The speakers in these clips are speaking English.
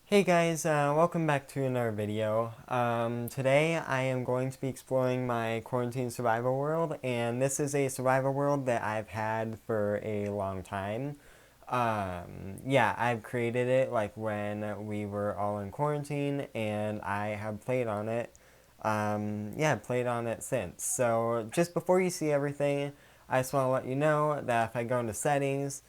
Hey guys, welcome back to another video. Today I am going to be exploring my quarantine survival world, and this is a survival world that I've had for a long time. Yeah, I've created it like when we were all in quarantine, and I have played on it. Yeah, I've played on it since. So just before you see everything, I just want to let you know that if I go into settings,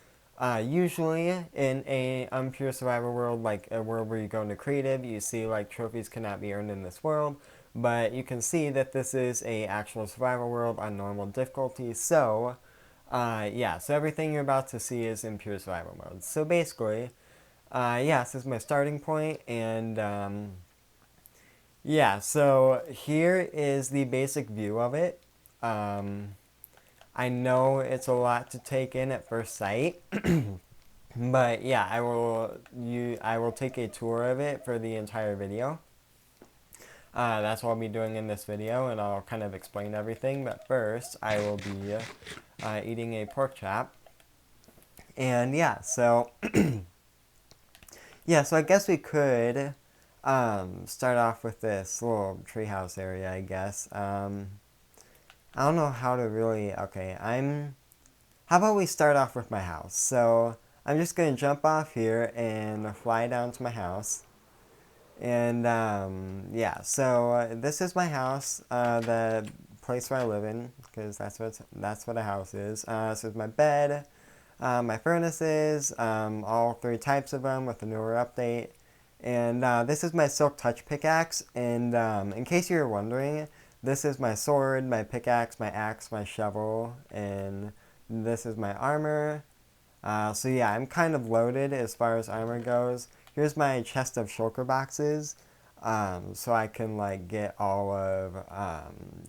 usually in a unpure survival world, like a world where you go into creative, you see like trophies cannot be earned in this world, but you can see that this is a actual survival world on normal difficulty. So, yeah, so everything you're about to see is in pure survival mode. So basically, yeah, this is my starting point, and yeah, so here is the basic view of it. Um, I know it's a lot to take in at first sight. But yeah, I will take a tour of it for the entire video. That's what I'll be doing in this video, and I'll kind of explain everything. But first, I will be eating a pork chop. And yeah, so yeah, so I guess we could start off with this little treehouse area. I guess I don't know how to really. Okay, I'm. How about we start off with my house? So I'm just gonna jump off here and fly down to my house. And yeah, so this is my house, the place where I live in, because that's what a house is. This is my bed, my furnaces, all three types of them with the newer update. And this is my silk touch pickaxe. And in case you were wondering, this is my sword, my pickaxe, my axe, my shovel, and this is my armor. So yeah, I'm kind of loaded as far as armor goes. Here's my chest of shulker boxes, so I can like get all of,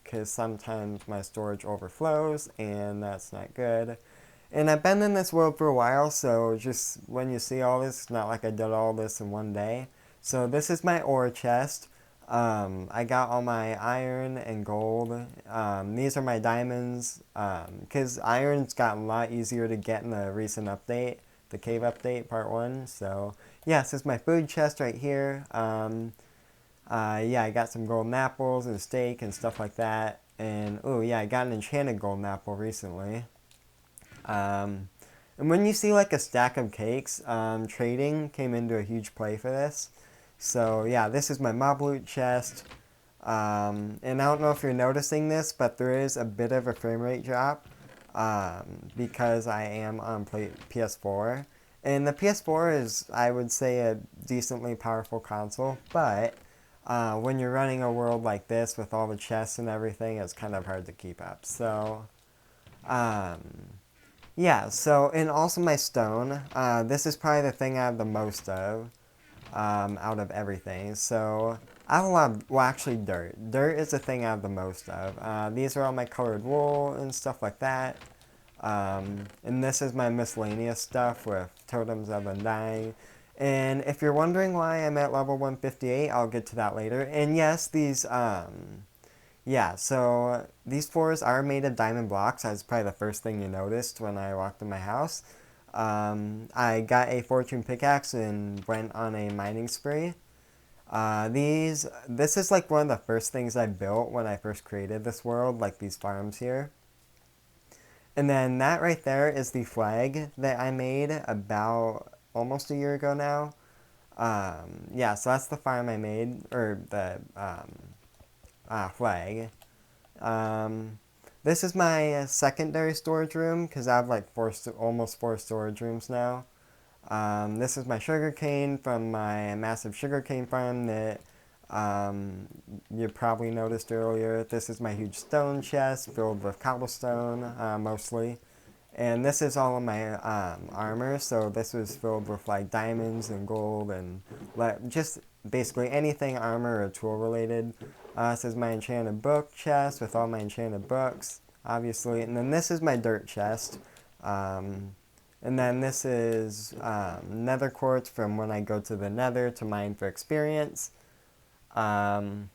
because sometimes my storage overflows and that's not good. And I've been in this world for a while, so just when you see all this, it's not like I did all this in one day. So this is my ore chest. I got all my iron and gold. These are my diamonds, because iron's gotten a lot easier to get in the recent update, the cave update, part 1. So, yeah, this is my food chest right here. Yeah, I got some golden apples and steak and stuff like that. And, oh, yeah, I got an enchanted golden apple recently. Um, and when you see like a stack of cakes, trading came into a huge play for this. So yeah, this is my mob loot chest. And I don't know if you're noticing this, but there is a bit of a frame rate drop because I am on PS4. And the PS4 is, I would say, a decently powerful console, but when you're running a world like this with all the chests and everything, it's kind of hard to keep up. So, um, yeah, so, and also my stone. This is probably the thing I have the most of out of everything. So, I have a lot of, well, actually, dirt. Dirt is the thing I have the most of. These are all my colored wool and stuff like that. And this is my miscellaneous stuff with totems of undying. And if you're wondering why I'm at level 158, I'll get to that later. And yes, yeah, so these floors are made of diamond blocks. That's probably the first thing you noticed when I walked in my house. I got a fortune pickaxe and went on a mining spree. This is like one of the first things I built when I first created this world, like these farms here. And then that right there is the flag that I made about almost a year ago now. Yeah, so that's the farm I made, or the flag. Um, this is my secondary storage room because I have like almost four storage rooms now. This is my sugarcane from my massive sugarcane farm that you probably noticed earlier. This is my huge stone chest filled with cobblestone mostly. And this is all of my armor, so this was filled with like diamonds and gold and just basically anything armor or tool related. This is my enchanted book chest with all my enchanted books, obviously. And then this is my dirt chest. And then this is nether quartz from when I go to the nether to mine for experience. Um,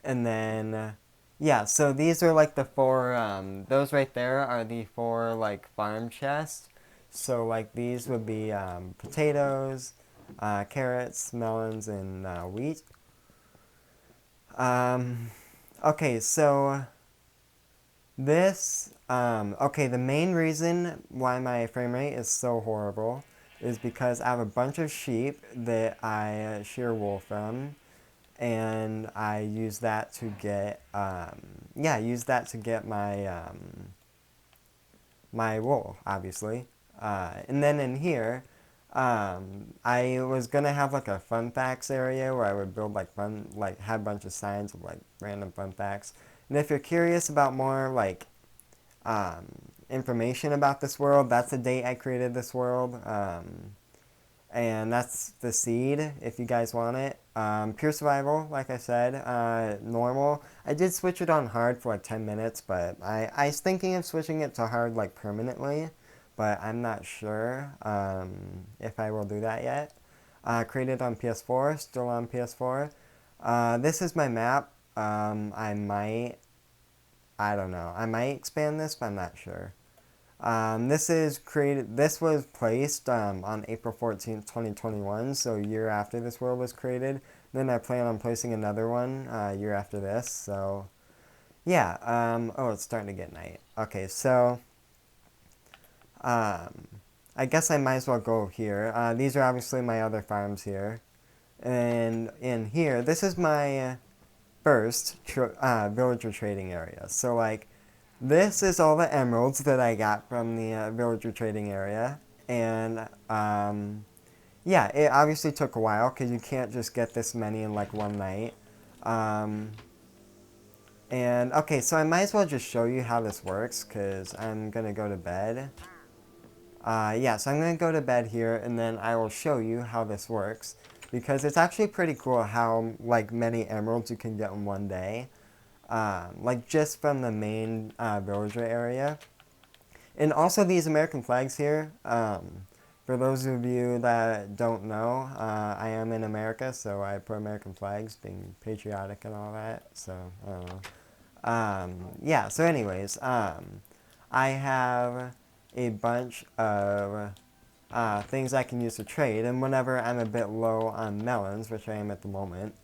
and then, yeah, so these are like the four, those right there are the four like farm chests. So like these would be potatoes, carrots, melons, and wheat. Okay, so okay, the main reason why my frame rate is so horrible is because I have a bunch of sheep that I shear wool from, and I use that to get, use that to get my wool, obviously. And then in here, I was gonna have like a fun facts area where I would build have a bunch of signs of like random fun facts. And if you're curious about more like um, information about this world, that's the date I created this world. And that's the seed if you guys want it. Pure survival, like I said, normal. I did switch it on hard for like 10 minutes, but I was thinking of switching it to hard like permanently, but I'm not sure if I will do that yet. Created on PS4, still on PS4. This is my map. I don't know. I might expand this, but I'm not sure. This was placed on April 14th, 2021, so a year after this world was created. Then I plan on placing another one a year after this, so yeah. Oh, it's starting to get night. Okay, so I guess I might as well go here. These are obviously my other farms here. And in here, this is my first villager trading area. So, like, this is all the emeralds that I got from the villager trading area. And, yeah, it obviously took a while because you can't just get this many in, like, one night. And, okay, so I might as well just show you how this works because I'm going to go to bed. Yeah, so I'm going to go to bed here and then I will show you how this works. Because it's actually pretty cool how, like, many emeralds you can get in one day. Like, just from the main villager area. And also these American flags here, for those of you that don't know, I am in America, so I put American flags, being patriotic and all that, so, I don't know. Yeah, so anyways, I have a bunch of things I can use to trade, and whenever I'm a bit low on melons, which I am at the moment,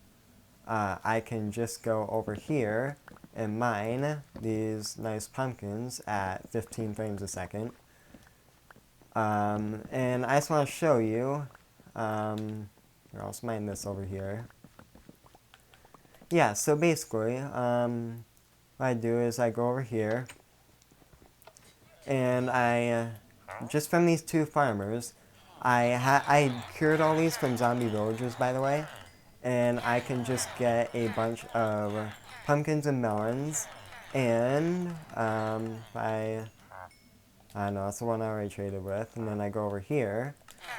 I can just go over here and mine these nice pumpkins at 15 frames a second. And I just want to show you, here, I'll just mine this over here. Yeah, so basically, what I do is I go over here, and just from these two farmers, I cured all these from zombie villagers, by the way, and I can just get a bunch of pumpkins and melons, and I don't know, that's the one I already traded with, and then I go over here.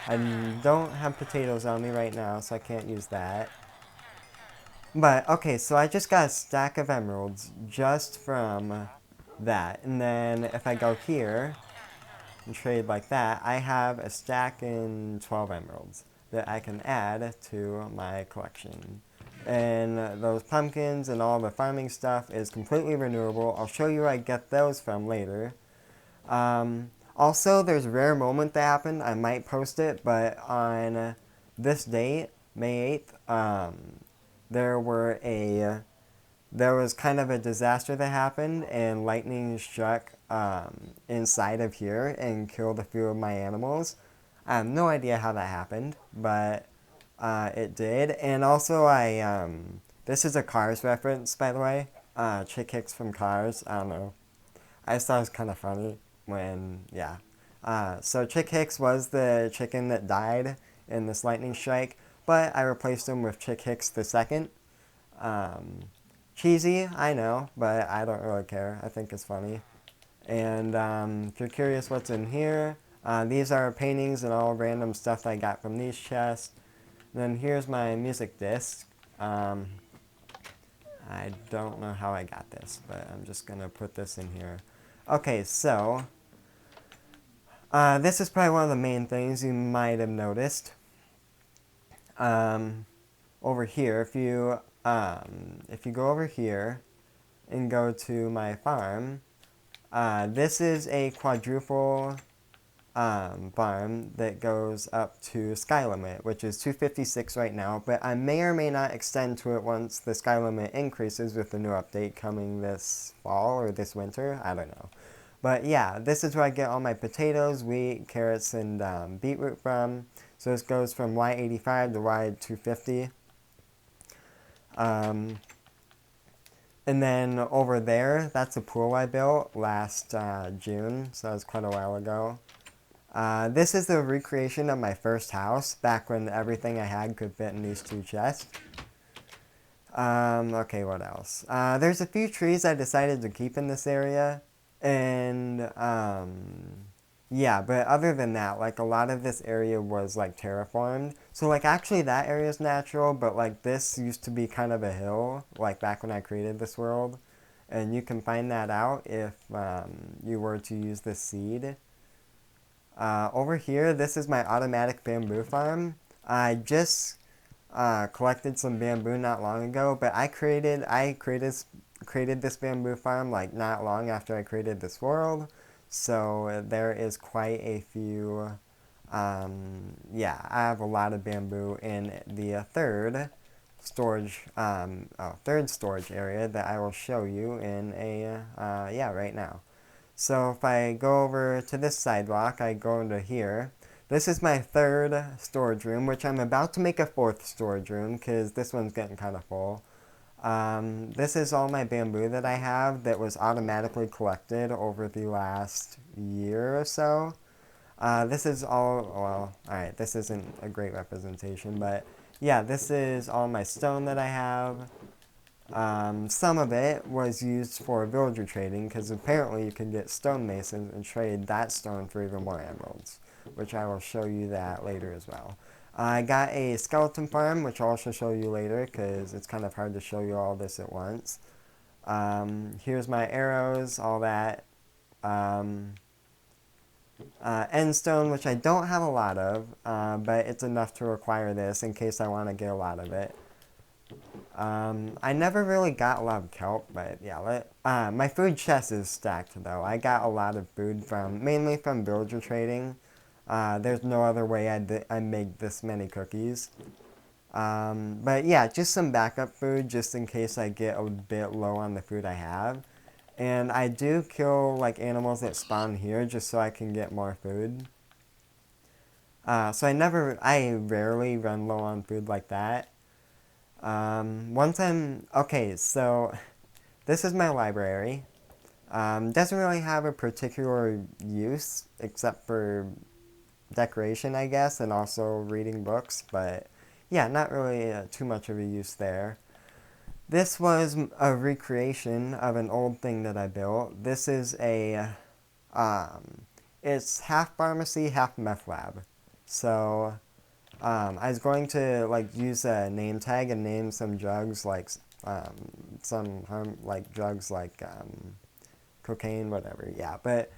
I don't have potatoes on me right now, so I can't use that. But, okay, so I just got a stack of emeralds just from that, and then if I go here and trade like that, I have a stack and 12 emeralds that I can add to my collection. And those pumpkins and all the farming stuff is completely renewable. I'll show you where I get those from later. Also, there's a rare moment that happened. I might post it, but on this date, May 8th, there was kind of a disaster that happened, and lightning struck inside of here and killed a few of my animals. I have no idea how that happened, but it did. And also, this is a Cars reference, by the way. Chick Hicks from Cars. I don't know. I just thought it was kind of funny when, yeah. So Chick Hicks was the chicken that died in this lightning strike, but I replaced him with Chick Hicks the second. Cheesy, I know, but I don't really care. I think it's funny. And if you're curious what's in here, these are paintings and all random stuff I got from these chests. And then here's my music disc. I don't know how I got this, but I'm just going to put this in here. Okay, so this is probably one of the main things you might have noticed. Over here, if you go over here and go to my farm, this is a quadruple farm that goes up to sky limit, which is 256 right now, but I may or may not extend to it once the sky limit increases with the new update coming this fall or this winter. I don't know. But yeah, this is where I get all my potatoes, wheat, carrots, and beetroot from. So this goes from Y85 to Y250. And then over there, that's a pool I built last June, so that was quite a while ago. This is the recreation of my first house, back when everything I had could fit in these two chests. Okay, what else? There's a few trees I decided to keep in this area, and, yeah, but other than that, like, a lot of this area was, like, terraformed. So, like, actually that area is natural, but, like, this used to be kind of a hill, like, back when I created this world. And you can find that out if, you were to use this seed. Over here, this is my automatic bamboo farm. I just collected some bamboo not long ago, but I created this bamboo farm like not long after I created this world, so there is quite a few. Yeah, I have a lot of bamboo in the third storage area that I will show you in a yeah, right now. So if I go over to this sidewalk, I go into here. This is my third storage room, which I'm about to make a fourth storage room because this one's getting kind of full. This is all my bamboo that I have that was automatically collected over the last year or so. This is all, well, alright, this isn't a great representation, but yeah, this is all my stone that I have. Some of it was used for villager trading because apparently you can get stonemasons and trade that stone for even more emeralds, which I will show you that later as well. I got a skeleton farm, which I'll also show you later because it's kind of hard to show you all this at once. Here's my arrows, all that. End stone, which I don't have a lot of, but it's enough to require this in case I want to get a lot of it. I never really got a lot of kelp, but yeah, my food chest is stacked though. I got a lot of food mainly from villager trading. There's no other way I make this many cookies. But yeah, just some backup food just in case I get a bit low on the food I have. And I do kill like animals that spawn here just so I can get more food. So I rarely run low on food like that. Okay, so this is my library. Doesn't really have a particular use except for decoration, I guess, and also reading books, but yeah, not really too much of a use there. This was a recreation of an old thing that I built. This is it's half pharmacy, half meth lab. So, I was going to like use a name tag and name some drugs like drugs like cocaine, whatever. Yeah, but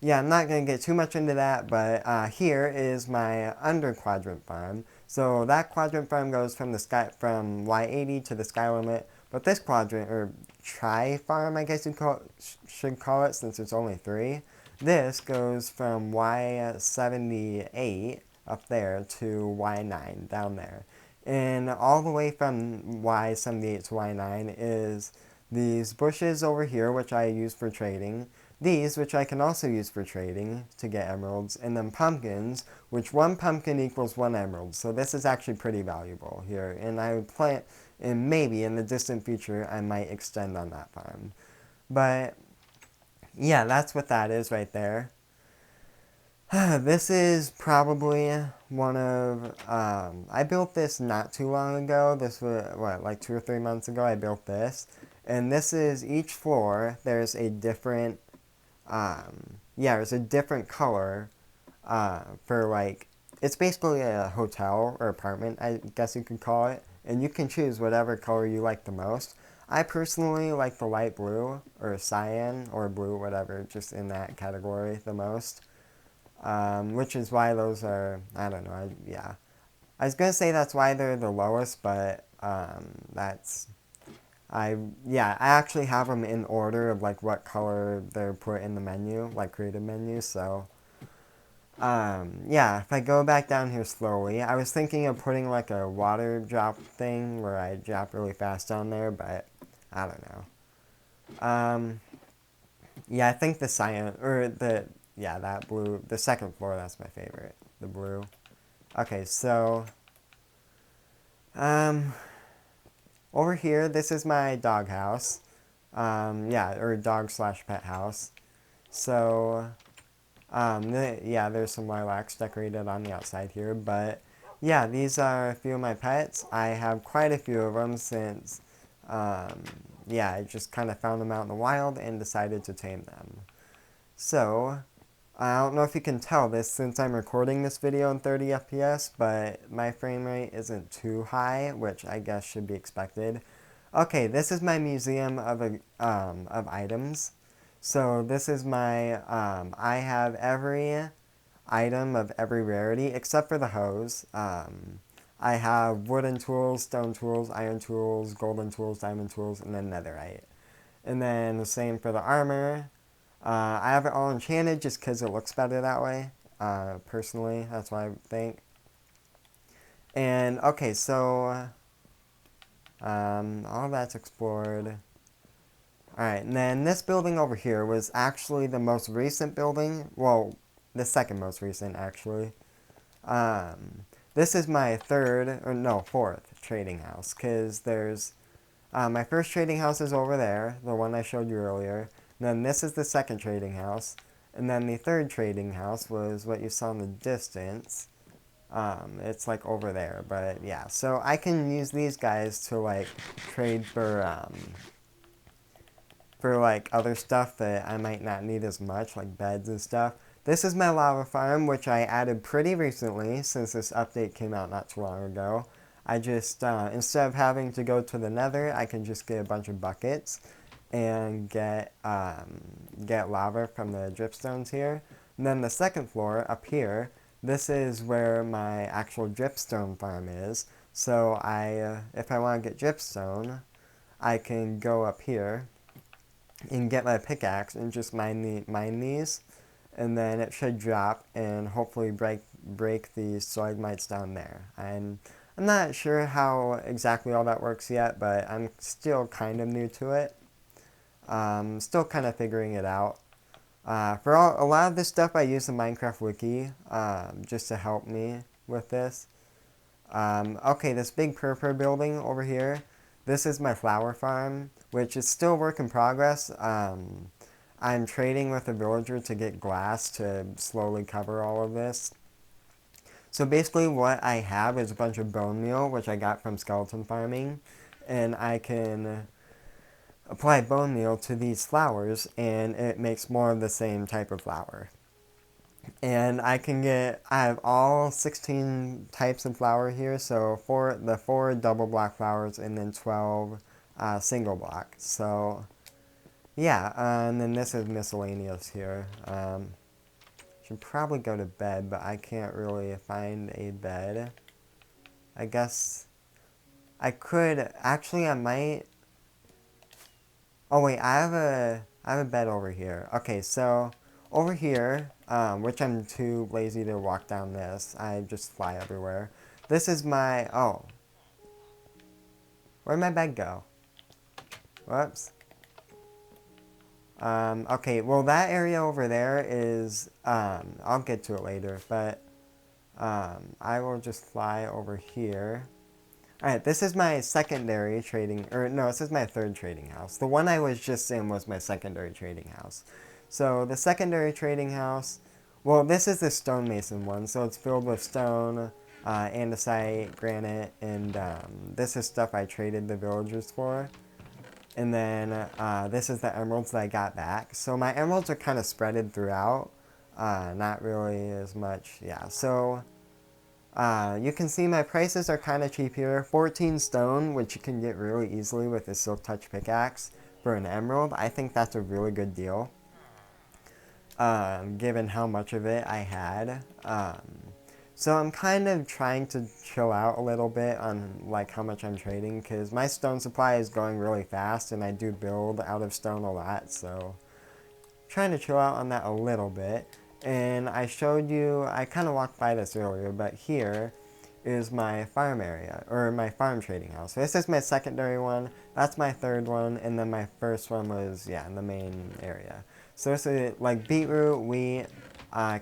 yeah, I'm not gonna get too much into that. But here is my under quadrant farm. So that quadrant farm goes from from Y80 to the sky limit. But this quadrant or tri farm, I guess you should call it, since it's only three. This goes from Y78 up there to Y9 down there. And all the way from Y78 to Y9 is these bushes over here, which I use for trading. These, which I can also use for trading to get emeralds. And then pumpkins, which one pumpkin equals one emerald. So this is actually pretty valuable here. And I would plant, and maybe in the distant future, I might extend on that farm. But yeah, that's what that is right there. This is probably one of, I built this not too long ago. This was, like 2 or 3 months ago I built this. And this is each floor, there's a different, yeah, there's a different color, for like, it's basically a hotel or apartment, I guess you could call it. And you can choose whatever color you like the most. I personally like the light blue, or cyan, or blue, whatever, just in that category the most. Which is why those are, I don't know, yeah. I was going to say that's why they're the lowest, but, yeah, I actually have them in order of, like, what color they're put in the menu, like, creative menu, so, Yeah, if I go back down here slowly, I was thinking of putting like a water drop thing where I drop really fast down there, but I don't know. Yeah, I think the cyan, or the, yeah, that blue, the second floor, that's my favorite, the blue. Okay, so, um, over here, this is my dog house. Yeah, or dog slash pet house. So, yeah, there's some lilacs decorated on the outside here, but yeah, these are a few of my pets. I have quite a few of them since, um, yeah, I just kind of found them out in the wild and decided to tame them. So, I don't know if you can tell this since I'm recording this video in 30 FPS, but my frame rate isn't too high, which I guess should be expected. Okay, this is my museum of items. So this is my, I have every item of every rarity except for the hose. I have wooden tools, stone tools, iron tools, golden tools, diamond tools, and then netherite. And then the same for the armor. I have it all enchanted just because it looks better that way. Personally, that's what I think. And okay, so all that's explored. Alright, and then this building over here was actually the most recent building. Well, the second most recent, actually. This is my third, or no, fourth trading house, because there's, my first trading house is over there, the one I showed you earlier. And then this is the second trading house. And then the third trading house was what you saw in the distance. It's like over there, but yeah. So I can use these guys to like trade for like other stuff that I might not need as much, like beds and stuff. This is my lava farm, which I added pretty recently since this update came out not too long ago. I just, instead of having to go to the nether, I can just get a bunch of buckets and get lava from the dripstones here. And then the second floor, up here, this is where my actual dripstone farm is. So if I want to get dripstone, I can go up here and get my pickaxe and just mine these, and then it should drop and hopefully break the stalagmites down there. I'm not sure how exactly all that works yet, but I'm still kind of new to it. Still kind of figuring it out. For a lot of this stuff, I use the Minecraft wiki just to help me with this. Okay, this big purple building over here, this is my flower farm, which is still work in progress. I'm trading with a villager to get glass to slowly cover all of this. So basically what I have is a bunch of bone meal, which I got from skeleton farming, and I can apply bone meal to these flowers, and it makes more of the same type of flower. And I have all 16 types of flower here, so the 4 double block flowers and then 12 single block. So, yeah, and then this is miscellaneous here. Should probably go to bed, but I can't really find a bed. I guess I could, actually I might, oh wait, I have a bed over here. Okay, so over here, which I'm too lazy to walk down this. I just fly everywhere. This is my, oh. Where'd my bed go? Whoops. Okay, well that area over there is, I'll get to it later, but, I will just fly over here. Alright, this is my secondary trading, or no, this is my third trading house. The one I was just in was my secondary trading house. So the secondary trading house, well, this is the stonemason one, so it's filled with stone, andesite, granite, and this is stuff I traded the villagers for. And then this is the emeralds that I got back. So my emeralds are kind of spreaded throughout, not really as much, yeah. So you can see my prices are kind of cheap here. 14 stone, which you can get really easily with a silk touch pickaxe for an emerald. I think that's a really good deal, given how much of it I had. So I'm kind of trying to chill out a little bit on like how much I'm trading, because my stone supply is going really fast and I do build out of stone a lot, so trying to chill out on that a little bit. And I showed you, I kind of walked by this earlier, but here is my farm area, or my farm trading house. So this is my secondary one, that's my third one, and then my first one was, yeah, in the main area. So this is like beetroot, wheat,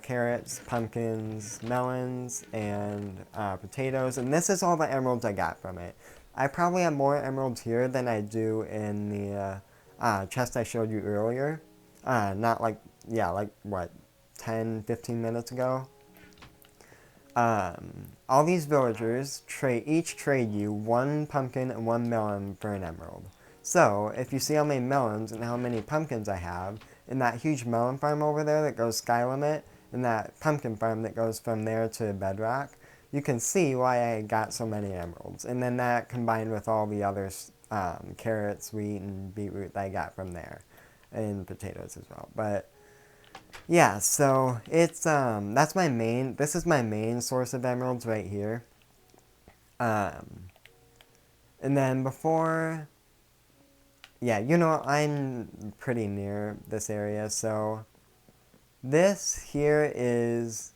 carrots, pumpkins, melons, and potatoes, and this is all the emeralds I got from it. I probably have more emeralds here than I do in the chest I showed you earlier. Not like, yeah, like what, 10, 15 minutes ago. All these villagers each trade you one pumpkin and one melon for an emerald. So, if you see how many melons and how many pumpkins I have, in that huge melon farm over there that goes sky limit, and that pumpkin farm that goes from there to bedrock, you can see why I got so many emeralds. And then that combined with all the other carrots, wheat, and beetroot that I got from there, and potatoes as well. But yeah, so it's that's my main, this is my main source of emeralds right here. And then before, yeah, you know, I'm pretty near this area, so this here is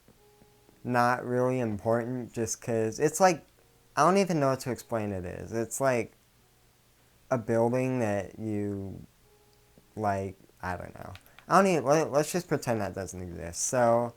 not really important just because it's like, I don't even know what to explain it is. It's like a building that you, like, I don't know. I don't even, let's just pretend that doesn't exist. So,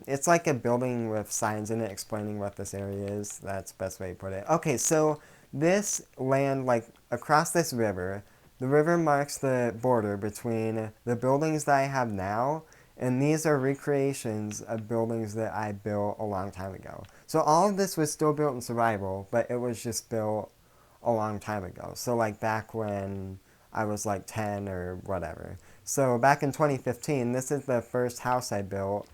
it's like a building with signs in it explaining what this area is. That's the best way to put it. Okay, so this land, like, across this river, the river marks the border between the buildings that I have now, and these are recreations of buildings that I built a long time ago. So all of this was still built in survival, but it was just built a long time ago. So like back when I was like 10 or whatever. So back in 2015, this is the first house I built.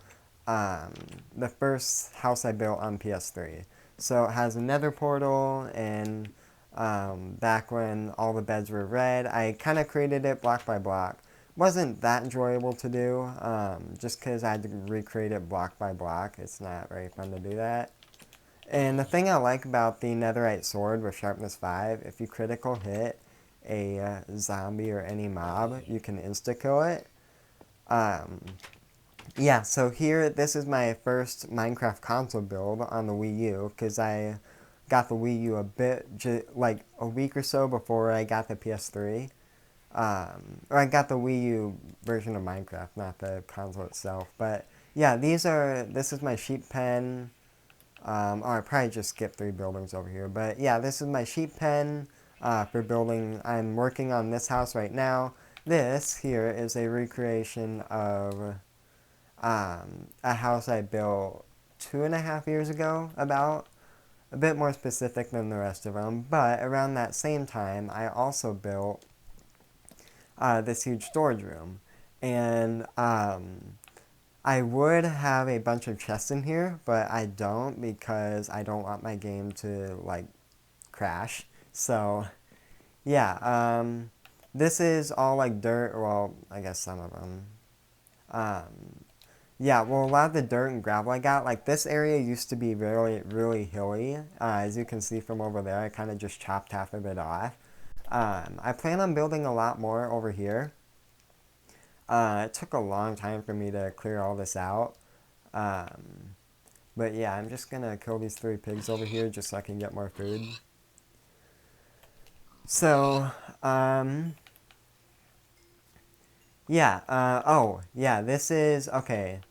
The first house I built on PS3. So it has a nether portal, and back when all the beds were red, I kind of created it block by block. Wasn't that enjoyable to do, just because I had to recreate it block by block. It's not very fun to do that. And the thing I like about the netherite sword with sharpness 5, if you critical hit a zombie or any mob, you can insta-kill it. Yeah, so here, this is my first Minecraft console build on the Wii U, because I got the Wii U like a week or so before I got the PS3. Or I got the Wii U version of Minecraft, not the console itself. But yeah, this is my sheep pen. I probably just skipped 3 buildings over here. But yeah, this is my sheep pen for building. I'm working on this house right now. This here is a recreation of a house I built 2.5 years ago, about. A bit more specific than the rest of them. But around that same time, I also built this huge storage room. And I would have a bunch of chests in here, but I don't because I don't want my game to, like, crash. So, yeah, this is all, like, dirt, well, I guess some of them. Yeah, well, a lot of the dirt and gravel I got, like, this area used to be really, really hilly. As you can see from over there, I kind of just chopped half of it off. I plan on building a lot more over here. It took a long time for me to clear all this out. But yeah, I'm just gonna kill these 3 pigs over here just so I can get more food. So, yeah, oh, yeah, this is, okay.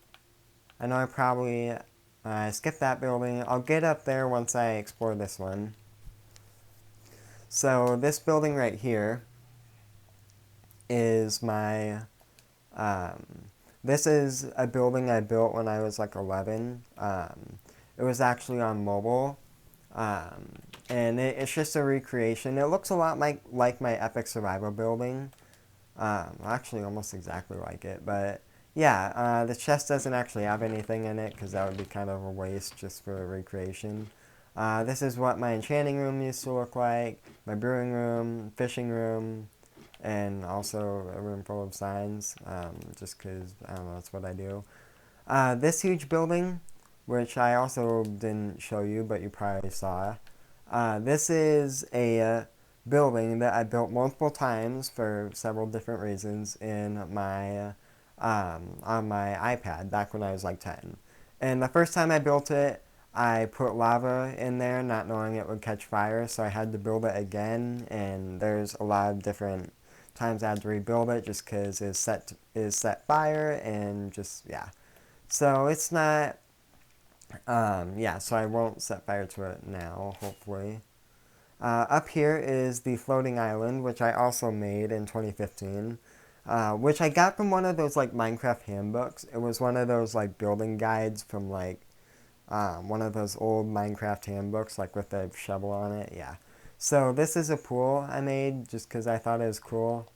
I know I probably skipped that building. I'll get up there once I explore this one. So, this building right here is my, this is a building I built when I was like 11. It was actually on mobile. And it's just a recreation. It looks a lot like my Epic Survival building. Actually, almost exactly like it. But yeah, the chest doesn't actually have anything in it because that would be kind of a waste just for a recreation. This is what my enchanting room used to look like, my brewing room, fishing room, and also a room full of signs, just because, I don't know, that's what I do. This huge building, which I also didn't show you, but you probably saw, this is a building that I built multiple times for several different reasons in my on my iPad back when I was like 10. And the first time I built it, I put lava in there not knowing it would catch fire, so I had to build it again, and there's a lot of different times I had to rebuild it just because it set fire and just, yeah. So it's not, yeah, so I won't set fire to it now, hopefully. Up here is the floating island, which I also made in 2015, which I got from one of those like Minecraft handbooks. It was one of those like building guides from like one of those old Minecraft handbooks, like with a shovel on it. Yeah. So this is a pool I made just because I thought it was cool.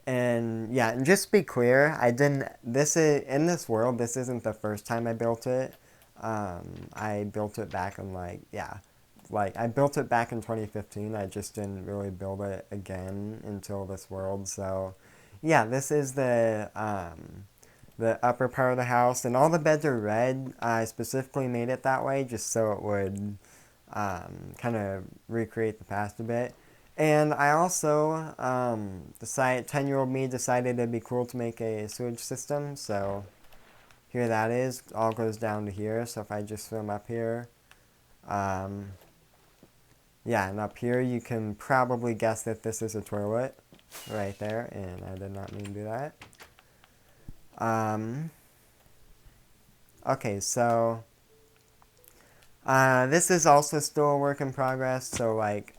And yeah, and just to be clear, I didn't. This is in this world. This isn't the first time I built it. I built it back in like yeah, like I built it back in 2015. I just didn't really build it again until this world. So yeah, this is the upper part of the house, and all the beds are red. I specifically made it that way just so it would kind of recreate the past a bit. And I also decided, 10-year-old me decided it'd be cool to make a sewage system. So here that is. It all goes down to here. So if I just swim up here, um, yeah, and up here you can probably guess that this is a toilet right there. And I did not mean to do that. Okay, so this is also still a work in progress. So like,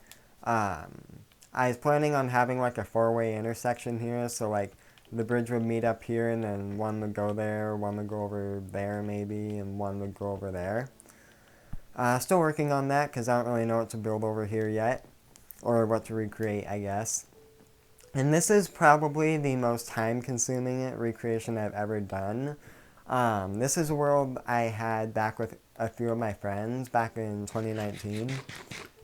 I was planning on having like a four-way intersection here. So like, the bridge would meet up here, and then one would go there, one would go over there maybe, and one would go over there. Still working on that because I don't really know what to build over here yet, or what to recreate, I guess. And this is probably the most time-consuming recreation I've ever done. This is a world I had back with a few of my friends back in 2019.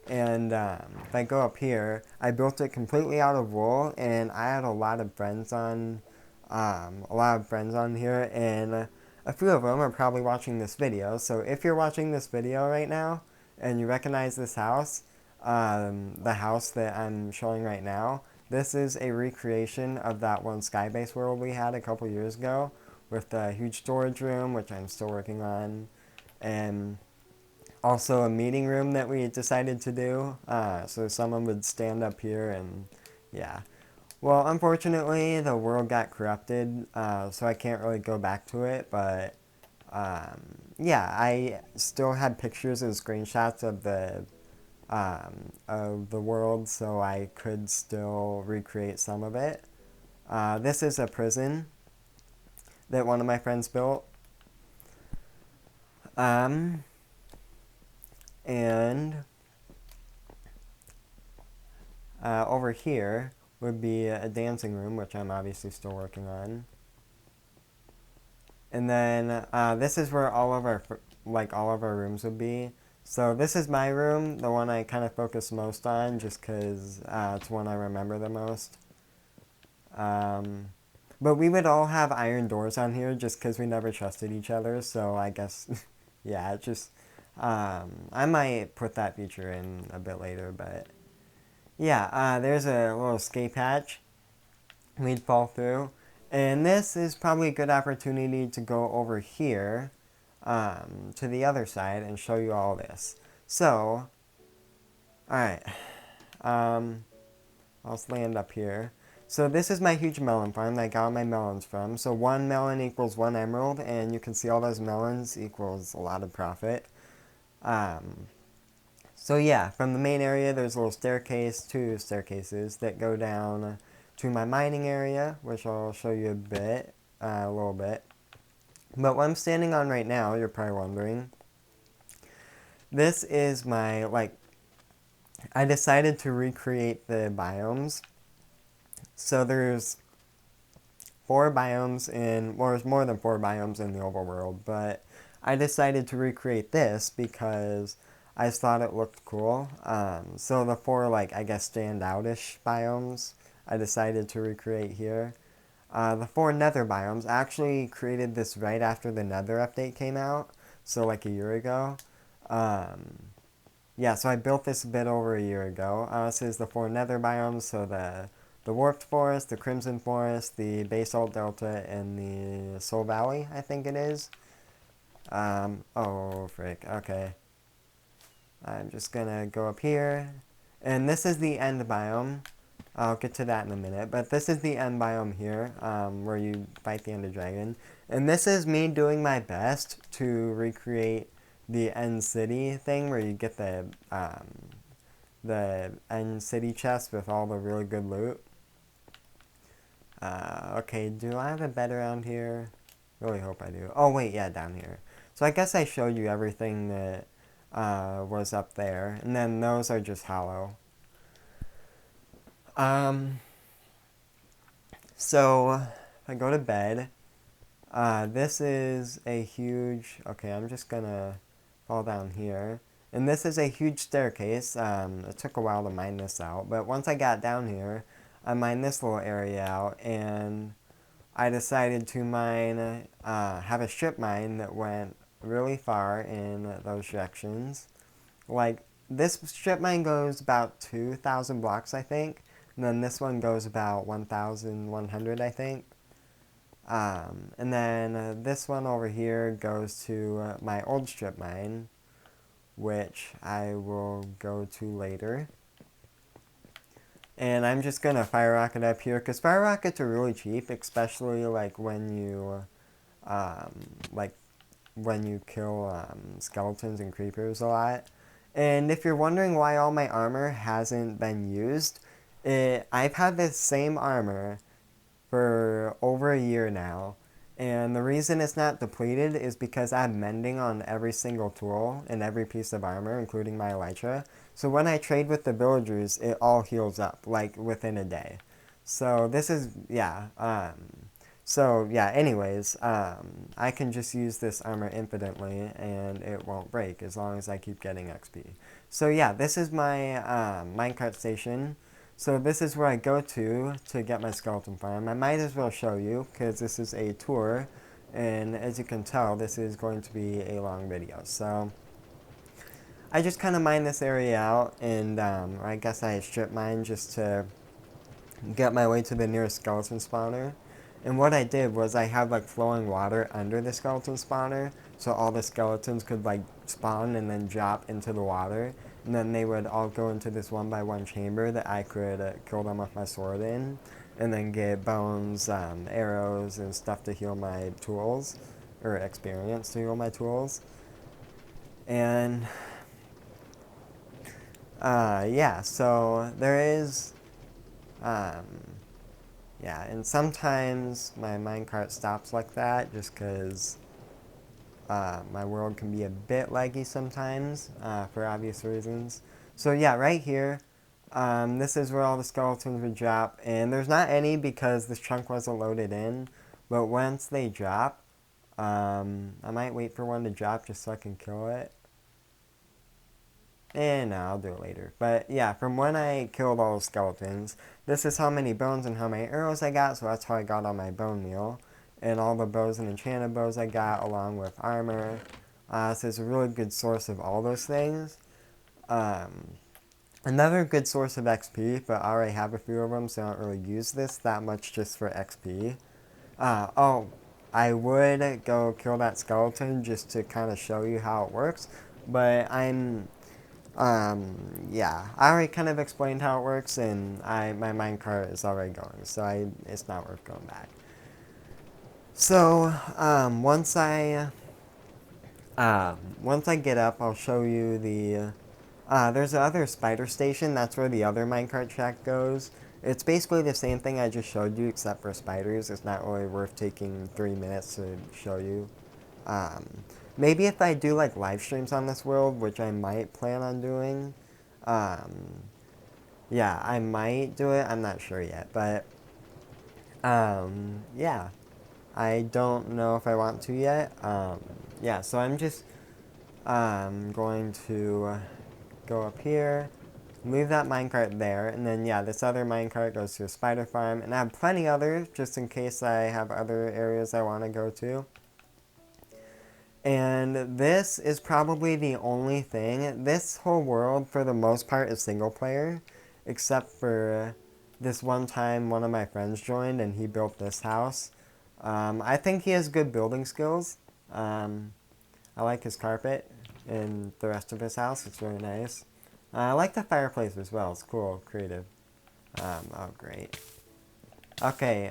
And if I go up here, I built it completely out of wool, and I had a lot of friends on here, and a few of them are probably watching this video. So if you're watching this video right now and you recognize this house, the house that I'm showing right now, this is a recreation of that one Skybase world we had a couple years ago with a huge storage room, which I'm still working on, and also a meeting room that we decided to do. So someone would stand up here and yeah. Well, unfortunately, the world got corrupted, so I can't really go back to it, but yeah, I still had pictures and screenshots of the world, so I could still recreate some of it. This is a prison that one of my friends built. And over here would be a dancing room, which I'm obviously still working on. And then this is where all of our rooms would be. So this is my room, the one I kind of focus most on, just because it's one I remember the most. But we would all have iron doors on here just because we never trusted each other. So I guess, yeah, it just I might put that feature in a bit later, but yeah, there's a little escape hatch we'd fall through. And this is probably a good opportunity to go over here to the other side and show you all this. So, alright, I'll land up here. So this is my huge melon farm that I got all my melons from. So 1 melon equals 1 emerald, and you can see all those melons equals a lot of profit. So yeah, from the main area, there's a little staircase, 2 staircases that go down to my mining area, which I'll show you a little bit. But what I'm standing on right now, you're probably wondering, this is my, I decided to recreate the biomes. So there's 4 biomes there's more than 4 biomes in the overworld, but I decided to recreate this because I just thought it looked cool. So the 4, I guess, standout-ish biomes I decided to recreate here. The 4 nether biomes, I actually created this right after the nether update came out, so like a year ago. Yeah, so I built this a bit over a year ago. This is the 4 nether biomes, so the the Warped Forest, the Crimson Forest, the Basalt Delta, and the Soul Valley, I think it is. Oh, frick, okay. I'm just gonna go up here. And this is the end biome. I'll get to that in a minute. But this is the end biome here, where you fight the Ender Dragon. And this is me doing my best to recreate the End City thing, where you get the End City chest with all the really good loot. Okay, do I have a bed around here? Really hope I do. Oh, wait, yeah, down here. So I guess I showed you everything that was up there. And then those are just hollow. So, if I go to bed, this is a huge... Okay, I'm just gonna fall down here. And this is a huge staircase. It took a while to mine this out. But once I got down here, I mined this little area out. And I decided to mine, have a strip mine that went really far in those directions. Like, this strip mine goes about 2,000 blocks, I think. And then this one goes about 1,100, I think. And then this one over here goes to my old strip mine, which I will go to later. And I'm just going to fire rocket up here, because fire rockets are really cheap, especially like when you, kill skeletons and creepers a lot. And if you're wondering why all my armor hasn't been used, I've had this same armor for over a year now, and the reason it's not depleted is because I'm mending on every single tool and every piece of armor, including my elytra. So when I trade with the villagers, it all heals up, like, within a day. So this is, yeah, anyways, I can just use this armor infinitely, and it won't break as long as I keep getting XP. So yeah, this is my minecart station. So this is where I go to get my skeleton farm. I might as well show you, because this is a tour, and as you can tell, this is going to be a long video. So I just kind of mine this area out, and I guess I strip mine just to get my way to the nearest skeleton spawner. And what I did was I had like flowing water under the skeleton spawner, so all the skeletons could like spawn and then drop into the water, and then they would all go into this one by one chamber that I could kill them with my sword in, and then get bones, arrows, and stuff to heal my tools, or experience to heal my tools. And yeah, so there is yeah, and sometimes my minecart stops like that just because my world can be a bit laggy sometimes for obvious reasons. So yeah, right here, this is where all the skeletons would drop, and there's not any because this chunk wasn't loaded in, but once they drop, I might wait for one to drop just so I can kill it. And no, I'll do it later. But yeah, from when I killed all the skeletons, this is how many bones and how many arrows I got, so that's how I got all my bone meal. And all the bows and enchanted bows I got, along with armor. So it's a really good source of all those things. Another good source of XP, but I already have a few of them, so I don't really use this that much just for XP. Oh, I would go kill that skeleton just to kind of show you how it works, but yeah, I already kind of explained how it works, and my minecart is already going, so it's not worth going back. So, once I get up, I'll show you the, there's another spider station, that's where the other minecart track goes. It's basically the same thing I just showed you, except for spiders. It's not really worth taking 3 minutes to show you. Maybe if I do, like, live streams on this world, which I might plan on doing, yeah, I might do it. I'm not sure yet, but, yeah. I don't know if I want to yet. Yeah, so I'm just, going to go up here, leave that minecart there, and then, yeah, this other minecart goes to a spider farm, and I have plenty others, just in case I have other areas I want to go to. And this is probably the only thing. This whole world, for the most part, is single player, except for this one time one of my friends joined and he built this house. I think he has good building skills. I like his carpet and the rest of his house. It's really nice. I like the fireplace as well. It's cool, creative. Oh, great. Okay,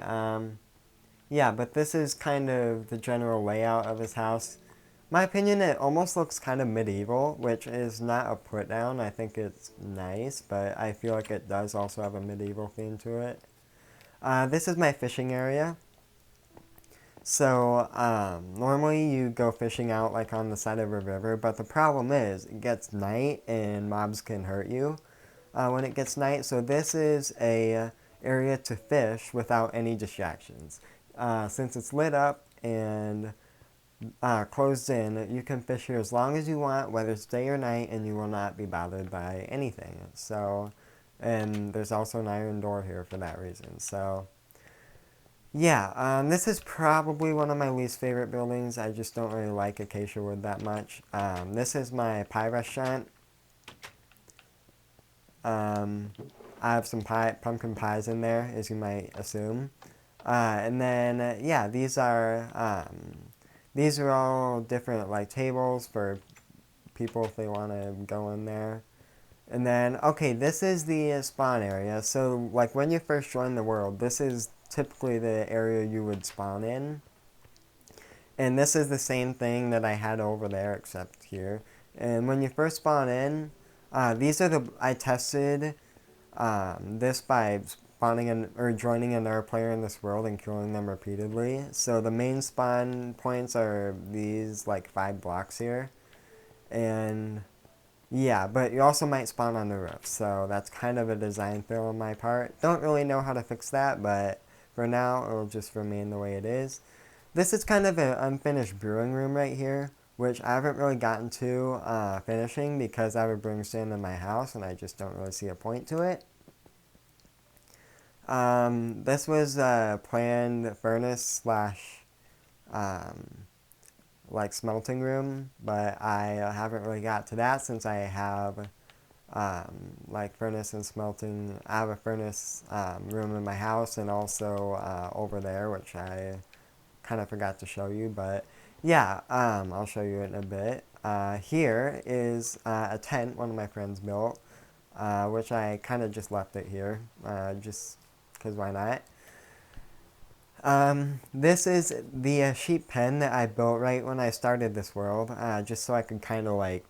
yeah, but this is kind of the general layout of his house. My opinion, it almost looks kind of medieval, which is not a put down. I think it's nice, but I feel like it does also have a medieval theme to it. This is my fishing area. So, normally you go fishing out like on the side of a river, but the problem is it gets night and mobs can hurt you when it gets night. So this is a area to fish without any distractions. Since it's lit up and closed in, you can fish here as long as you want, whether it's day or night, and you will not be bothered by anything. So, and there's also an iron door here for that reason. So, yeah, this is probably one of my least favorite buildings. I just don't really like acacia wood that much. This is my pie restaurant. I have some pumpkin pies in there, as you might assume. And then, yeah, these are all different, like, tables for people if they want to go in there. And then, okay, this is the spawn area. So, like, when you first join the world, this is typically the area you would spawn in. And this is the same thing that I had over there, except here. And when you first spawn in, I tested this by spawning or joining another player in this world and killing them repeatedly. So the main spawn points are these like 5 blocks here. And yeah, but you also might spawn on the roof, so that's kind of a design fail on my part. Don't really know how to fix that, but for now, it'll just remain the way it is. This is kind of an unfinished brewing room right here, which I haven't really gotten to finishing because I have a brewing stand in my house, and I just don't really see a point to it. This was a planned furnace slash like smelting room, but I haven't really got to that since I have like furnace and smelting. I have a furnace room in my house and also over there, which I kind of forgot to show you, but yeah, I'll show you it in a bit. Here is a tent one of my friends built, which I kind of just left it here, just because why not? This is the sheep pen that I built right when I started this world, just so I could kind of like,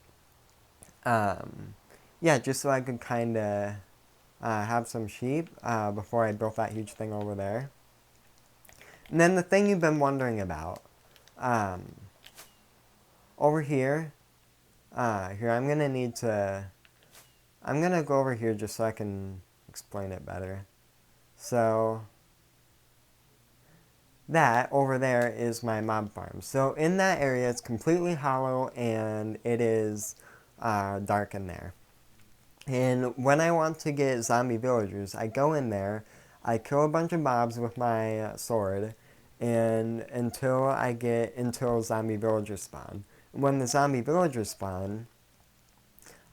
yeah, just so I could kind of have some sheep before I built that huge thing over there. And then the thing you've been wondering about, over here, I'm gonna need to, I'm gonna go over here just so I can explain it better. So, that over there is my mob farm. So in that area, it's completely hollow and it is dark in there. And when I want to get zombie villagers, I go in there, I kill a bunch of mobs with my sword, and until zombie villagers spawn. When the zombie villagers spawn,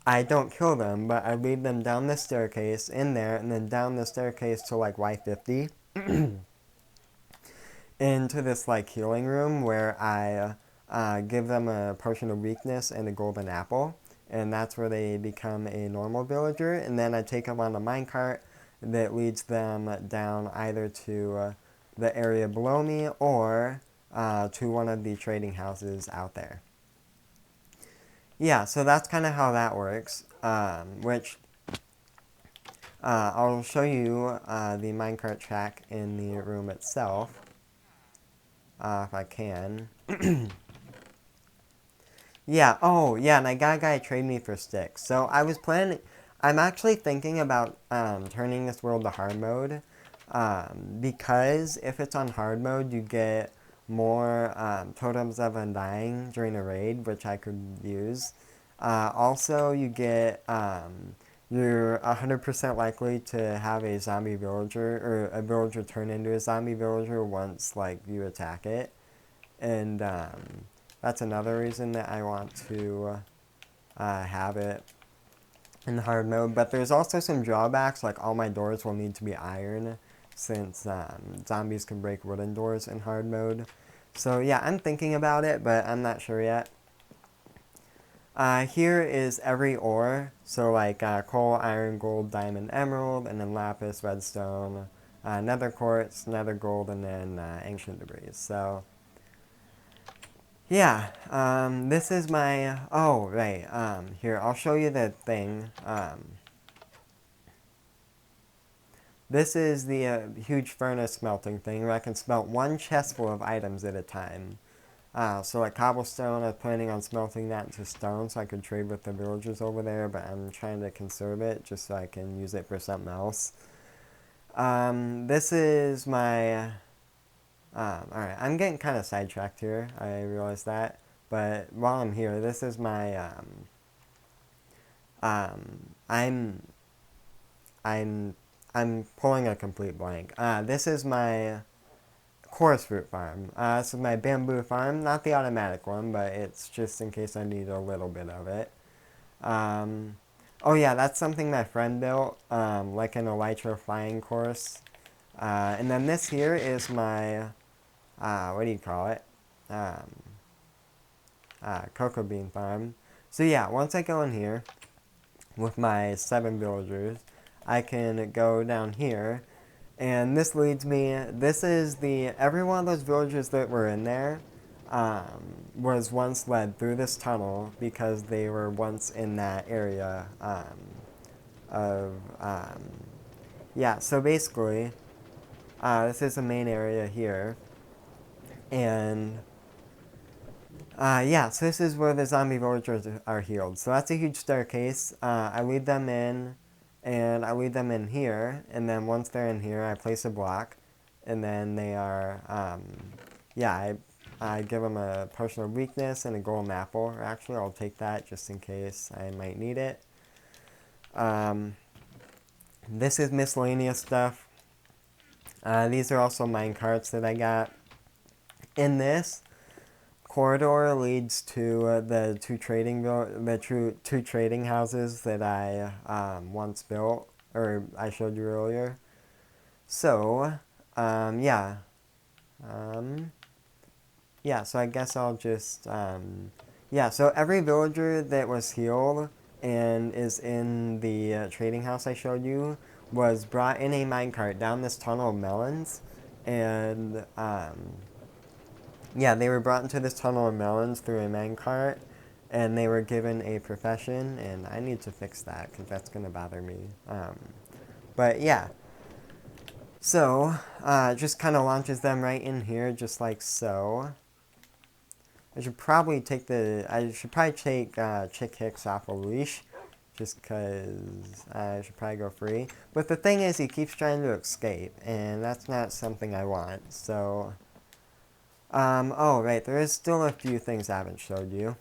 I don't kill them, but I lead them down the staircase in there, and then down the staircase to like Y50. Into this like healing room where I give them a potion of weakness and a golden apple, and that's where they become a normal villager. And then I take them on a minecart that leads them down either to the area below me or to one of the trading houses out there. Yeah, so that's kind of how that works, which I'll show you the minecart track in the room itself. If I can. Yeah, oh, yeah, and I got a guy to trade me for sticks. So I'm actually thinking about turning this world to hard mode. Because if it's on hard mode, you get more totems of undying during a raid, which I could use. Also, you get, you're 100% likely to have a zombie villager, or a villager turn into a zombie villager once, like, you attack it. And, that's another reason that I want to have it in hard mode, but there's also some drawbacks, like all my doors will need to be iron, since zombies can break wooden doors in hard mode. So yeah, I'm thinking about it, but I'm not sure yet. Here is every ore, so like coal, iron, gold, diamond, emerald, and then lapis, redstone, nether quartz, nether gold, and then ancient debris. So yeah, this is my, oh right, here, I'll show you the thing. This is the huge furnace smelting thing where I can smelt one chest full of items at a time. So like cobblestone, I was planning on smelting that into stone so I could trade with the villagers over there, but I'm trying to conserve it just so I can use it for something else. This is my, alright, I'm getting kind of sidetracked here, I realize that, but while I'm here, this is my, I'm, I'm, I'm pulling a complete blank. This is my chorus fruit farm. This is my bamboo farm, not the automatic one, but it's just in case I need a little bit of it. Oh yeah, that's something my friend built, like an elytra flying course. And then this here is my, what do you call it? Cocoa bean farm. So yeah, once I go in here with my 7 villagers, I can go down here, and this leads me, this is the, every one of those villagers that were in there was once led through this tunnel because they were once in that area of, yeah, so basically, this is the main area here, and yeah, so this is where the zombie villagers are healed. So that's a huge staircase. I lead them in, and I lead them in here, and then once they're in here, I place a block, and then they are, yeah, I give them a potion of weakness and a golden apple. Or actually, I'll take that just in case I might need it. This is miscellaneous stuff. These are also minecarts that I got. In this corridor leads to the two trading houses that I once built, or I showed you earlier. So, yeah, yeah. So I guess I'll just yeah. So every villager that was healed and is in the trading house I showed you was brought in a minecart down this tunnel of melons, and yeah, they were brought into this tunnel of melons through a minecart, and they were given a profession, and I need to fix that because that's going to bother me. But yeah, so just kind of launches them right in here, just like so. I should probably take Chick Hicks off a leash, just because I should probably go free. But the thing is, he keeps trying to escape, and that's not something I want, so oh, right, there is still a few things I haven't showed you.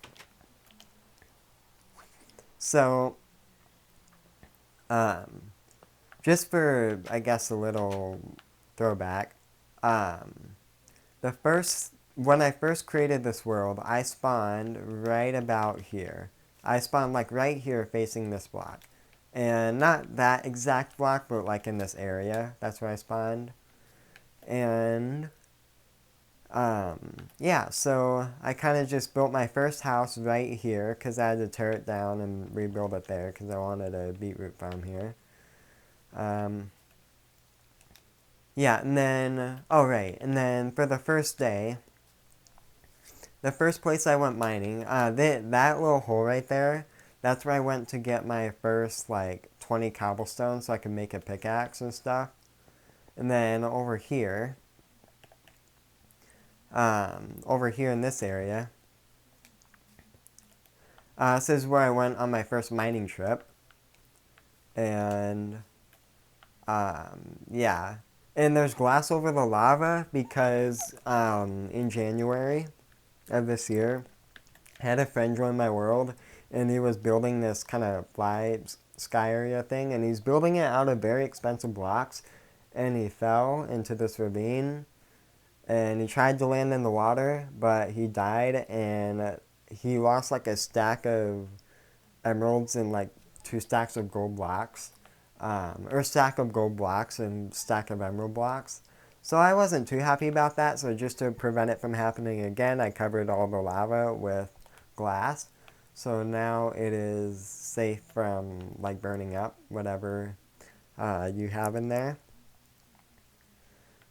So, just for, I guess, a little throwback, when I first created this world, I spawned right about here. I spawned, like, right here facing this block. And not that exact block, but, like, in this area. That's where I spawned. And yeah, so I kind of just built my first house right here because I had to tear it down and rebuild it there because I wanted a beetroot farm here. Yeah, and then, oh right, and then for the first day, the first place I went mining, that little hole right there, that's where I went to get my first, like, 20 cobblestone so I could make a pickaxe and stuff. And then over here in this area, this is where I went on my first mining trip. And, yeah. And there's glass over the lava because, in January of this year, I had a friend join my world, and he was building this kind of fly sky area thing, and he's building it out of very expensive blocks, and he fell into this ravine, and he tried to land in the water, but he died, and he lost like a stack of emeralds and like 2 stacks of gold blocks, or stack of gold blocks and stack of emerald blocks. So I wasn't too happy about that, so just to prevent it from happening again, I covered all the lava with glass. So now it is safe from like burning up whatever you have in there.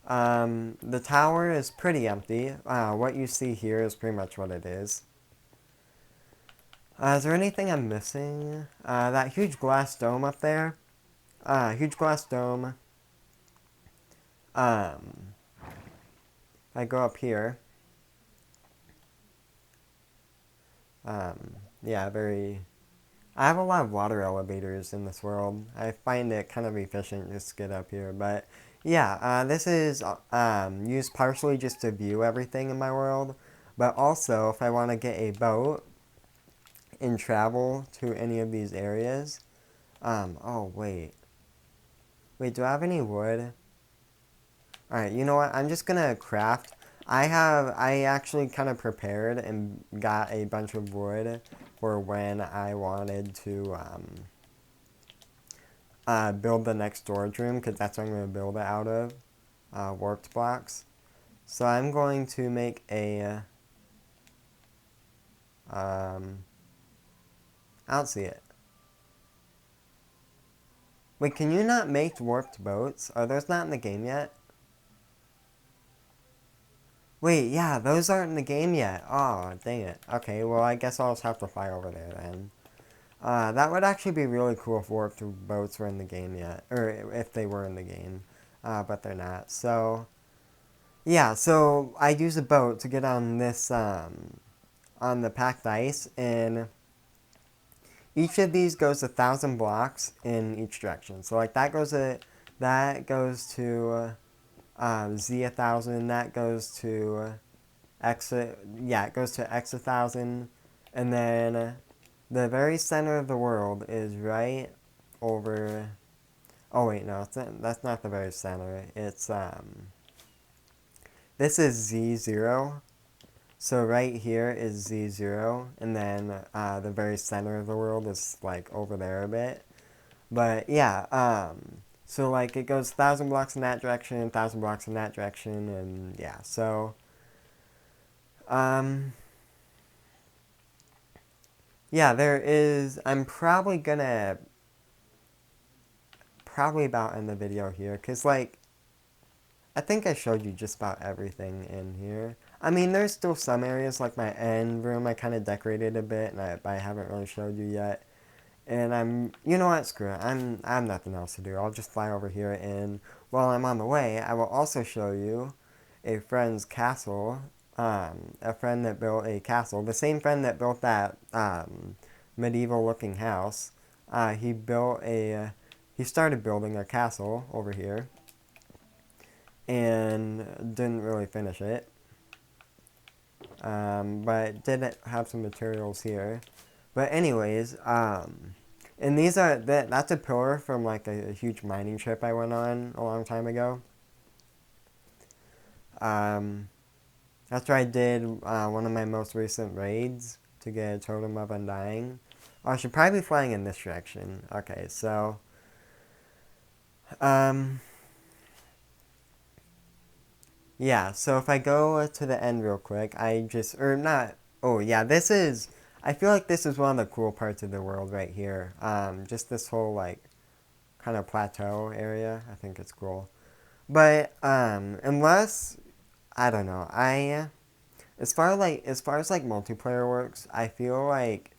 The tower is pretty empty. What you see here is pretty much what it is. Is there anything I'm missing? That huge glass dome up there. Huge glass dome. I go up here. Yeah, very... I have a lot of water elevators in this world. I find it kind of efficient just to get up here. But yeah, this is used partially just to view everything in my world. But also, if I want to get a boat and travel to any of these areas. Oh, wait. Wait, do I have any wood? Alright, you know what? I'm just gonna craft. I actually kind of prepared and got a bunch of wood for when I wanted to build the next storage room, because that's what I'm going to build it out of, warped blocks. So I'm going to make a, I don't see it. Wait, can you not make warped boats? Are those not in the game yet? Wait, yeah, those aren't in the game yet. Oh, dang it. Okay, well, I guess I'll just have to fly over there then. That would actually be really cool if warped boats were in the game yet. Or if they were in the game. But they're not. So, yeah, so I use a boat to get on this, on the packed ice. And each of these goes 1,000 blocks in each direction. So, like, that goes to Z 1,000, that goes to X, yeah, it goes to X 1,000, and then the very center of the world is right over, oh wait, no, that's not the very center, it's, this is Z0, so right here is Z0, and then the very center of the world is like over there a bit, but yeah, so like it goes 1,000 blocks in that direction, 1,000 blocks in that direction, and yeah, so yeah, there is, I'm probably gonna, about end the video here, because, like, I think I showed you just about everything in here. I mean, there's still some areas, like my end room, I kind of decorated a bit, and I haven't really showed you yet. And you know what, screw it, I have nothing else to do. I'll just fly over here, and while I'm on the way, I will also show you a friend's castle, a friend that built a castle, the same friend that built that medieval-looking house. He started building a castle over here, and didn't really finish it. But did have some materials here. But anyways, and these are, that's a pillar from like a huge mining trip I went on a long time ago. That's where I did one of my most recent raids to get a totem of undying. Oh, I should probably be flying in this direction. Okay, so yeah, so if I go to the end real quick, oh yeah, I feel like this is one of the cool parts of the world right here. Just this whole, like, kind of plateau area, I think it's cool. But, unless, I don't know, as far as, like, multiplayer works, I feel like,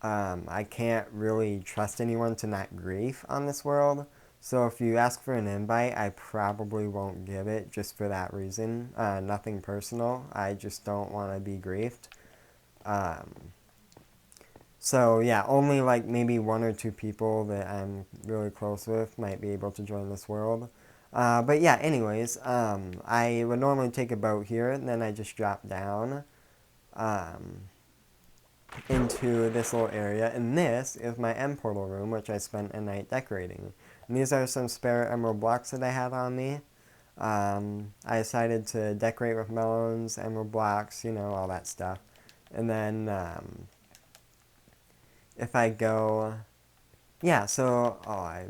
I can't really trust anyone to not grief on this world. So if you ask for an invite, I probably won't give it just for that reason. Nothing personal. I just don't want to be griefed. So yeah, only like maybe 1 or 2 people that I'm really close with might be able to join this world. But yeah, anyways, I would normally take a boat here, and then I just drop down into this little area, and this is my end portal room, which I spent a night decorating. And these are some spare emerald blocks that I had on me. I decided to decorate with melons, emerald blocks, you know, all that stuff. And then if I go, yeah, so, oh, I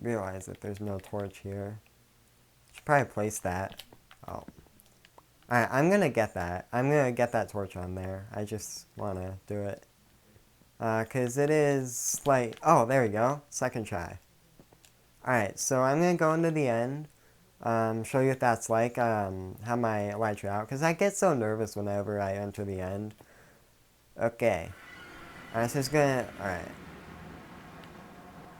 realize that there's no torch here. Should probably place that. Oh. Alright, I'm gonna get that. I'm gonna get that torch on there. I just wanna do it. Cause it is like, oh, there we go. Second try. Alright, so I'm gonna go into the end. Show you what that's like, have my elytra out. Cause I get so nervous whenever I enter the end. Okay. Alright, so it's gonna, alright.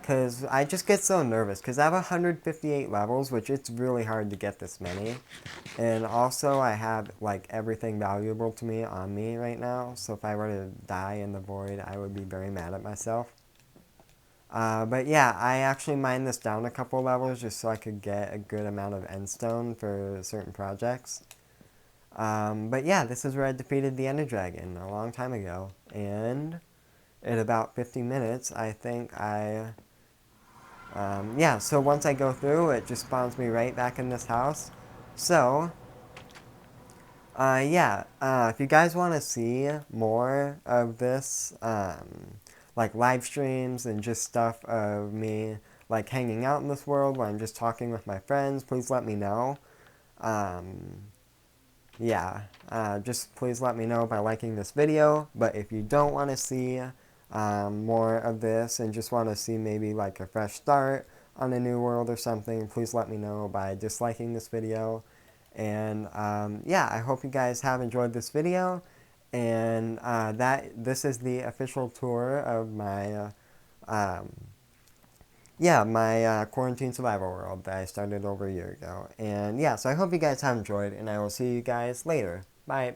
Because I just get so nervous, because I have 158 levels, which it's really hard to get this many. And also, I have, like, everything valuable to me on me right now, so if I were to die in the void, I would be very mad at myself. But yeah, I actually mined this down a couple levels just so I could get a good amount of endstone for certain projects. But yeah, this is where I defeated the Ender Dragon a long time ago. And in about 50 minutes, I think yeah, so once I go through, it just spawns me right back in this house. So, yeah, if you guys want to see more of this, like live streams and just stuff of me, like hanging out in this world where I'm just talking with my friends, please let me know. Yeah, just please let me know by liking this video. But if you don't want to see more of this and just want to see maybe like a fresh start on a new world or something, please let me know by disliking this video. And yeah, I hope you guys have enjoyed this video. And this is the official tour of my yeah, my quarantine survival world that I started over a year ago. And yeah, so I hope you guys have enjoyed, and I will see you guys later. Bye.